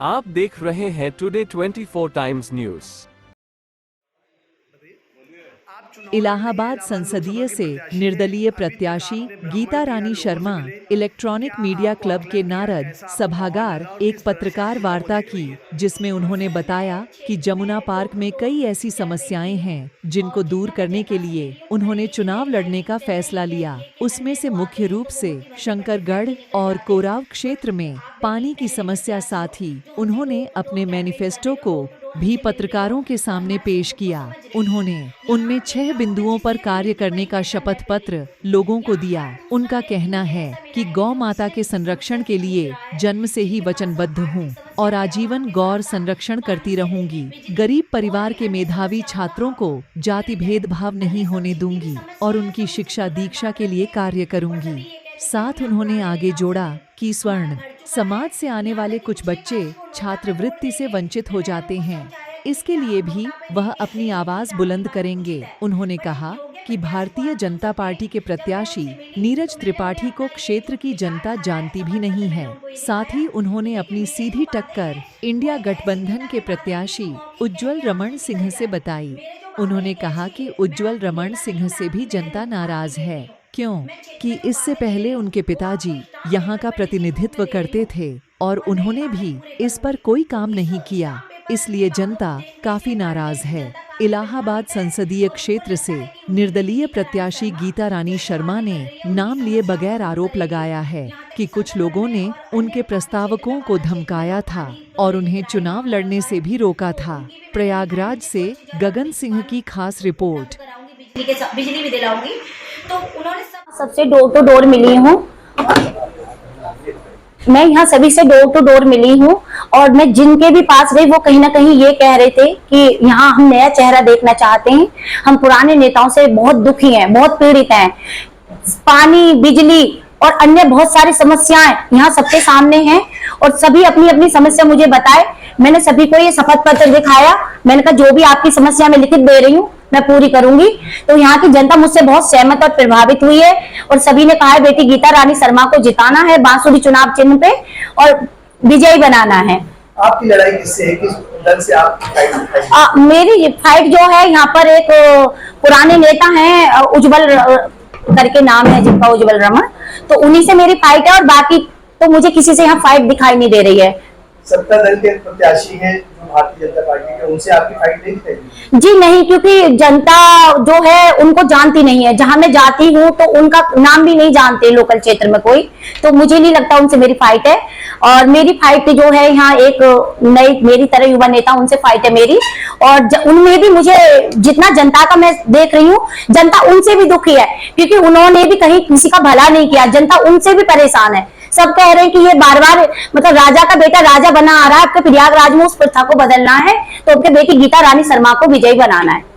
आप देख रहे हैं टुडे 24 टाइम्स न्यूज। इलाहाबाद संसदीय से निर्दलीय प्रत्याशी गीता रानी शर्मा इलेक्ट्रॉनिक मीडिया क्लब के नारद सभागार एक पत्रकार वार्ता की, जिसमें उन्होंने बताया कि जमुना पार्क में कई ऐसी समस्याएं हैं जिनको दूर करने के लिए उन्होंने चुनाव लड़ने का फैसला लिया। उसमें से मुख्य रूप से शंकरगढ़ और कोराव क्षेत्र में पानी की समस्या, साथ ही उन्होंने अपने मैनिफेस्टो को भी पत्रकारों के सामने पेश किया। उन्होंने उनमें 6 बिंदुओं पर कार्य करने का शपथ पत्र लोगों को दिया। उनका कहना है कि गौ माता के संरक्षण के लिए जन्म से ही वचनबद्ध हूँ और आजीवन गौर संरक्षण करती रहूंगी। गरीब परिवार के मेधावी छात्रों को जाति भेदभाव नहीं होने दूंगी और उनकी शिक्षा दीक्षा के लिए कार्य करूंगी। साथ उन्होंने आगे जोड़ा कि स्वर्ण समाज से आने वाले कुछ बच्चे छात्रवृत्ति से वंचित हो जाते हैं, इसके लिए भी वह अपनी आवाज बुलंद करेंगे। उन्होंने कहा कि भारतीय जनता पार्टी के प्रत्याशी नीरज त्रिपाठी को क्षेत्र की जनता जानती भी नहीं है। साथ ही उन्होंने अपनी सीधी टक्कर इंडिया गठबंधन के प्रत्याशी उज्ज्वल रमण सिंह से बताई। उन्होंने कहा कि उज्ज्वल रमण सिंह से भी जनता नाराज है, क्यों कि इससे पहले उनके पिताजी यहाँ का प्रतिनिधित्व करते थे और उन्होंने भी इस पर कोई काम नहीं किया, इसलिए जनता काफी नाराज है। इलाहाबाद संसदीय क्षेत्र से निर्दलीय प्रत्याशी गीता रानी शर्मा ने नाम लिए बगैर आरोप लगाया है कि कुछ लोगों ने उनके प्रस्तावकों को धमकाया था और उन्हें चुनाव लड़ने से भी रोका था। प्रयागराज से गगन सिंह की खास रिपोर्ट। बिजली भी दिलाऊंगी, तो उन्होंने सबसे डोर टू डोर मिली हूँ। मैं यहाँ सभी से डोर टू डोर मिली हूँ और मैं जिनके भी पास गई वो कहीं ना कहीं ये कह रहे थे कि यहाँ हम नया चेहरा देखना चाहते हैं। हम पुराने नेताओं से बहुत दुखी हैं, बहुत पीड़ित हैं। पानी, बिजली और अन्य बहुत सारी समस्याएं यहाँ सबके सामने हैं और सभी अपनी अपनी समस्या मुझे बताए। मैंने सभी को ये शपथ पत्र दिखाया। मैंने कहा जो भी आपकी समस्या मैं लिखित दे रही हूँ मैं पूरी करूंगी। तो यहाँ की जनता मुझसे बहुत सहमत और प्रभावित हुई है और सभी ने कहा है बेटी गीता रानी शर्मा को जिताना है बांसुरी चुनाव चिन्ह पे और विजयी बनाना है। आपकी लड़ाई किससे है? किस दल से आप फाइट? मेरी फाइट जो है यहाँ पर एक पुराने नेता हैं उज्ज्वल करके नाम है जिनका, उज्ज्वल रमण, तो उन्हीं से मेरी फाइट है और बाकी तो मुझे किसी से यहाँ फाइट दिखाई नहीं दे रही है। सत्ता दल के प्रत्याशी हैं जो भारतीय जनता पार्टी के, उनसे आपकी फाइट नहीं दिखेगी? जी नहीं, क्योंकि जनता जो है उनको जानती नहीं है। जहां मैं जाती हूँ तो उनका नाम भी नहीं जानते लोकल क्षेत्र में कोई, तो मुझे नहीं लगता उनसे मेरी फाइट है। और मेरी फाइट जो है यहाँ एक नई मेरी तरह युवा नेता उनसे फाइट है मेरी, और उनमें भी मुझे जितना जनता का मैं देख रही हूँ जनता उनसे भी दुखी है क्योंकि उन्होंने भी कहीं किसी का भला नहीं किया। जनता उनसे भी परेशान है। सब कह रहे हैं कि ये बार बार मतलब राजा का बेटा राजा बना आ रहा है, आपके प्रयागराज में उस प्रथा को बदलना है तो आपके बेटी गीता रानी शर्मा को विजयी बनाना है।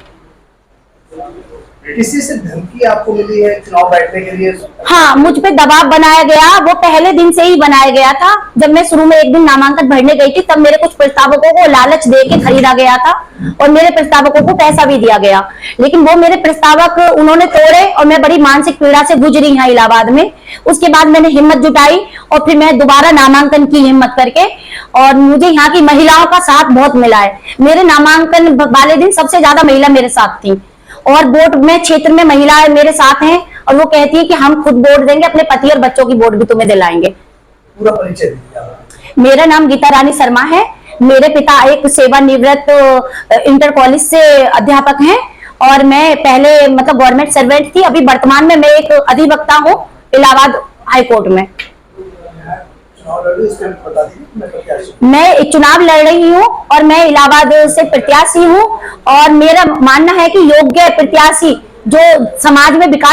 किसी से धमकी आपको मिली है चुनाव बैठने के लिए? हाँ, मुझ पे दबाव बनाया गया। वो पहले दिन से ही बनाया गया था। जब मैं शुरू में एक दिन नामांकन भरने गई थी तब मेरे कुछ प्रस्तावकों को लालच दे के खरीदा गया था और मेरे प्रस्तावकों को पैसा भी दिया गया, लेकिन वो मेरे प्रस्तावक उन्होंने तोड़े और मैं बड़ी मानसिक पीड़ा से गुजरी यहाँ इलाहाबाद में। उसके बाद मैंने हिम्मत जुटाई और फिर मैं दोबारा नामांकन की हिम्मत करके, और मुझे यहाँ की महिलाओं का साथ बहुत मिला है। मेरे नामांकन वाले दिन सबसे ज्यादा महिला मेरे साथ थी और वोट में क्षेत्र में महिलाएं मेरे साथ हैं और वो कहती है कि हम खुद वोट देंगे, अपने पति और बच्चों की वोट भी तुम्हें दिलाएंगे। पूरा परिचय दीजिए। मेरा नाम गीता रानी शर्मा है। मेरे पिता एक सेवानिवृत्त इंटर कॉलेज से अध्यापक हैं और मैं पहले मतलब गवर्नमेंट सर्वेंट थी। अभी वर्तमान में मैं एक अधिवक्ता हूँ इलाहाबाद हाई कोर्ट में। मैं एक चुनाव लड़ रही हूँ और मैं इलाहाबाद से प्रत्याशी हूँ और मेरा मानना है कि योग्य प्रत्याशी जो समाज में विकास